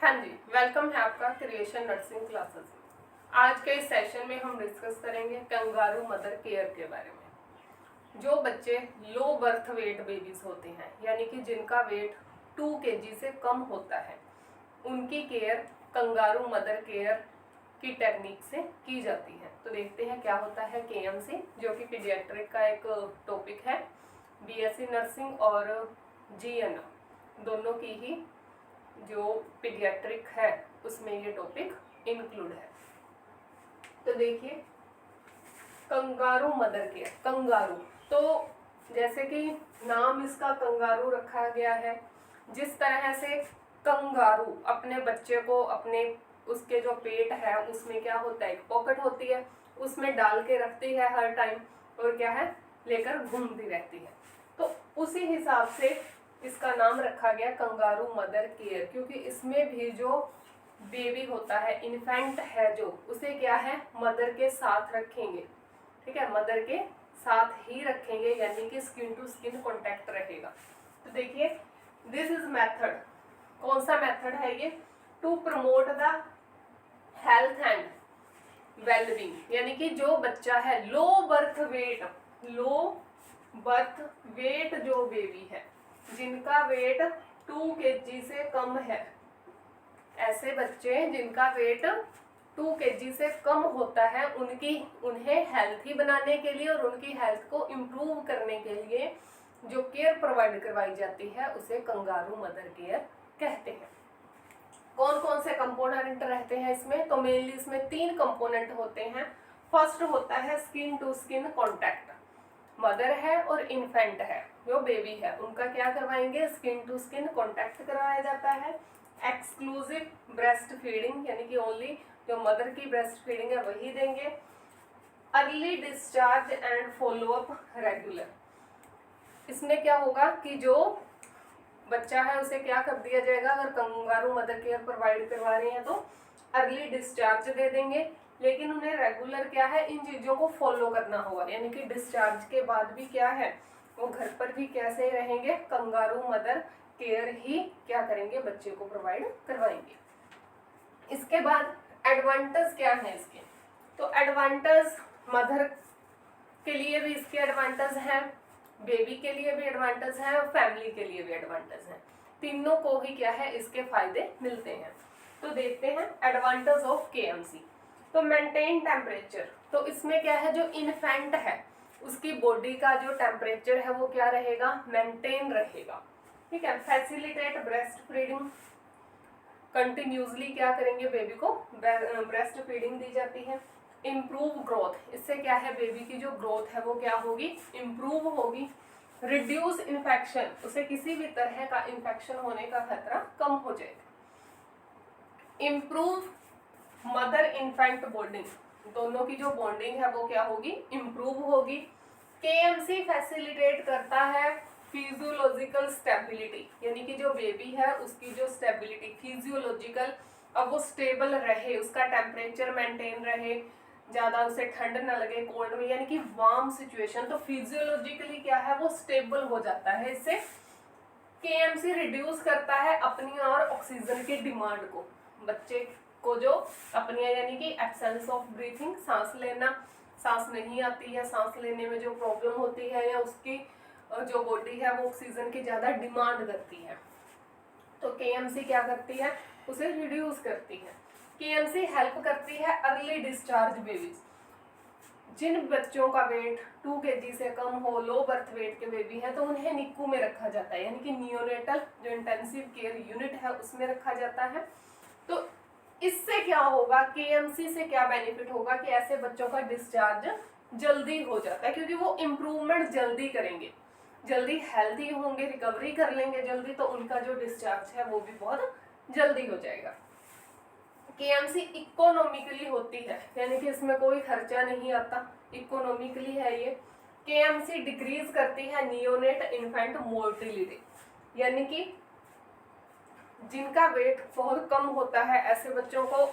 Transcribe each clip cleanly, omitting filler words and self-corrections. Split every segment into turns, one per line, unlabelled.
हाँ जी, वेलकम है आपका क्रिएशन नर्सिंग क्लासेस में। आज के इस सेशन में हम डिस्कस करेंगे कंगारू मदर केयर के बारे में। जो बच्चे लो बर्थ वेट बेबीज होते हैं, यानी कि जिनका वेट 2 kg से कम होता है, उनकी केयर कंगारू मदर केयर की टेक्निक से की जाती है। तो देखते हैं क्या होता है केएमसी, जो कि पीडियाट्रिक का एक टॉपिक है। बीएससी नर्सिंग और जीएनएम दोनों की ही जो पीडियाट्रिक है उसमें ये टॉपिक इंक्लूड है। तो देखिए, कंगारू मदर केयर। कंगारू, तो जैसे कि नाम इसका कंगारू रखा गया है, जिस तरह से कंगारू अपने बच्चे को अपने उसके जो पेट है उसमें क्या होता है, एक पॉकेट होती है, उसमें डाल के रखती है हर टाइम, और क्या है, लेकर घूमती रहती है। तो उसी हिसाब से इसका नाम रखा गया कंगारू मदर केयर, क्योंकि इसमें भी जो बेबी होता है, इन्फेंट है जो, उसे क्या है, मदर के साथ रखेंगे। ठीक है, मदर के साथ ही रखेंगे, यानी कि स्किन टू स्किन कांटेक्ट रहेगा। तो देखिए, दिस इज मेथड। कौन सा मेथड है ये? To promote the health and wellbeing, यानी कि जो बच्चा है लो बर्थ वेट जो बेबी है, जिनका वेट 2 kg से कम है, ऐसे बच्चे जिनका वेट 2 kg से कम होता है, उन्हें हेल्थी बनाने के लिए और उनकी हेल्थ को इम्प्रूव करने के लिए जो केयर प्रोवाइड करवाई जाती है उसे कंगारू मदर केयर कहते हैं। कौन कौन से कंपोनेंट रहते हैं इसमें? तो मेनली इसमें 3 कंपोनेंट होते हैं। फर्स्ट होता है skin to skin contact. Mother है और इन्फेंट है, जो बेबी है, उनका क्या करवाएंगे? स्किन टू स्किन कांटेक्ट करवाया जाता है। एक्सक्लूसिव ब्रेस्ट फीडिंग, यानी कि ओनली जो मदर की ब्रेस्ट फीडिंग है वही देंगे। Early discharge and follow up regular. इसमें क्या होगा कि जो बच्चा है उसे क्या कर दिया जाएगा, अगर कंगारू मदर केयर प्रोवाइड करवा रहे हैं तो अर्ली डिस्चार्ज दे देंगे, लेकिन उन्हें रेगुलर क्या है, इन चीज़ों को फॉलो करना होगा। यानी कि डिस्चार्ज के बाद भी क्या है, वो घर पर भी कैसे रहेंगे, कंगारू मदर केयर ही क्या करेंगे, बच्चे को प्रोवाइड करवाएंगे। इसके बाद एडवांटेज क्या है इसके? तो एडवांटेज मदर के लिए भी इसके एडवांटेज हैं, बेबी के लिए भी एडवांटेज है और फैमिली के लिए भी एडवांटेज है। तीनों को ही क्या है, इसके फायदे मिलते हैं। तो देखते हैं एडवांटेज ऑफ केएमसी। तो मेंटेन टेम्परेचर, तो इसमें क्या है, जो इन्फेंट है उसकी बॉडी का जो टेम्परेचर है वो क्या रहेगा, मेंटेन रहेगा। ठीक है। फैसिलिटेट ब्रेस्ट फीडिंग, कंटिन्यूसली क्या करेंगे, बेबी को ब्रेस्ट फीडिंग दी जाती है। इम्प्रूव ग्रोथ, इससे क्या है, बेबी की जो ग्रोथ है वो क्या होगी, इम्प्रूव होगी। रिड्यूस इन्फेक्शन, उसे किसी भी तरह का इन्फेक्शन होने का खतरा कम हो जाएगा। इम्प्रूव मदर इन्फेंट बॉन्डिंग, दोनों की जो बॉन्डिंग है वो क्या होगी, इम्प्रूव होगी। केएमसी फैसिलिटेट करता है फिजियोलॉजिकल स्टेबिलिटी, यानी कि जो बेबी है उसकी जो स्टेबिलिटी फिजियोलॉजिकल, अब वो स्टेबल रहे, उसका टेम्परेचर मेंटेन रहे, ज़्यादा उसे ठंड ना लगे कोल्ड में, यानी कि वार्म सिचुएशन। तो फिजियोलॉजिकली क्या है, वो स्टेबल हो जाता है। इससे केएमसी रिड्यूस करता है अपनी और ऑक्सीजन की डिमांड को। बच्चे को जो अपनी, यानी कि एब्सेंस ऑफ ब्रीथिंग, सांस लेना, सांस नहीं आती है, सांस लेने में जो प्रॉब्लम होती है, या उसकी जो बॉडी है वो ऑक्सीजन की ज़्यादा डिमांड करती है, तो केएमसी क्या करती है, उसे रिड्यूस करती है। केएमसी हेल्प करती है अर्ली डिस्चार्ज बेबीज, जिन बच्चों का वेट 2 kg से कम हो, लो बर्थ वेट के बेबी है, तो उन्हें निक्कू में रखा जाता है, यानी कि नियोनेटल जो इंटेंसिव केयर यूनिट है उसमें रखा जाता है। तो इससे क्या होगा, केएमसी से क्या बेनिफिट होगा कि ऐसे बच्चों का डिस्चार्ज जल्दी हो जाता है, क्योंकि वो इम्प्रूवमेंट जल्दी करेंगे, जल्दी हेल्थी होंगे, रिकवरी कर लेंगे जल्दी, तो उनका जो डिस्चार्ज है वो भी बहुत जल्दी हो जाएगा। केएमसी इकोनॉमिकली होती है, यानी कि इसमें कोई खर्चा नहीं आता, इकोनॉमिकली है ये। केएमसी डिक्रीज करती है नियोनेट इन्फेंट मोर्टिलिटी, यानी कि जिनका वेट बहुत कम होता है ऐसे बच्चों को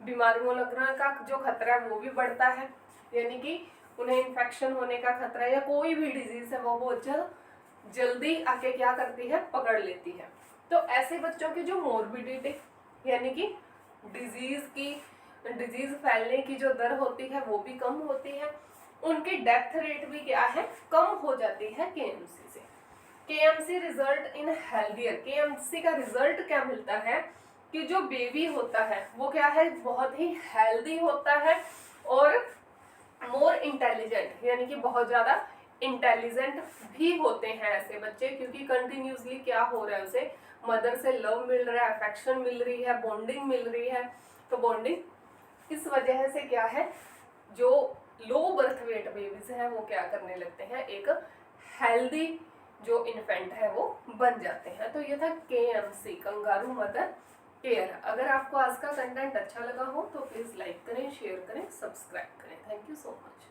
बीमारियों लगने का जो खतरा है वो भी बढ़ता है, यानी कि उन्हें इन्फेक्शन होने का खतरा या कोई भी डिजीज है वो जल्दी आके क्या करती है, पकड़ लेती है। तो ऐसे बच्चों की जो मोर्बिडिटी, यानी कि डिजीज फैलने की जो दर होती है वो भी कम होती है, उनकी डेथ रेट भी क्या है, कम हो जाती है केएमसी से। KMC result in healthier, KMC का रिजल्ट क्या मिलता है कि जो बेबी होता है वो क्या है, बहुत ही हेल्दी होता है और मोर इंटेलिजेंट, यानी कि बहुत ज्यादा इंटेलिजेंट भी होते हैं ऐसे बच्चे, क्योंकि कंटिन्यूसली क्या हो रहा है, उसे मदर से लव मिल रहा है, अफेक्शन मिल रही है, बॉन्डिंग मिल रही है। तो बॉन्डिंग इस वजह से क्या है, जो लो बर्थ वेट बेबीज हैं वो क्या करने लगते हैं, एक हेल्दी जो इन्फेंट है वो बन जाते हैं। तो ये था केएमसी, कंगारू मदर केयर। अगर आपको आज का कंटेंट अच्छा लगा हो तो प्लीज लाइक करें, शेयर करें, सब्सक्राइब करें। Thank you so much.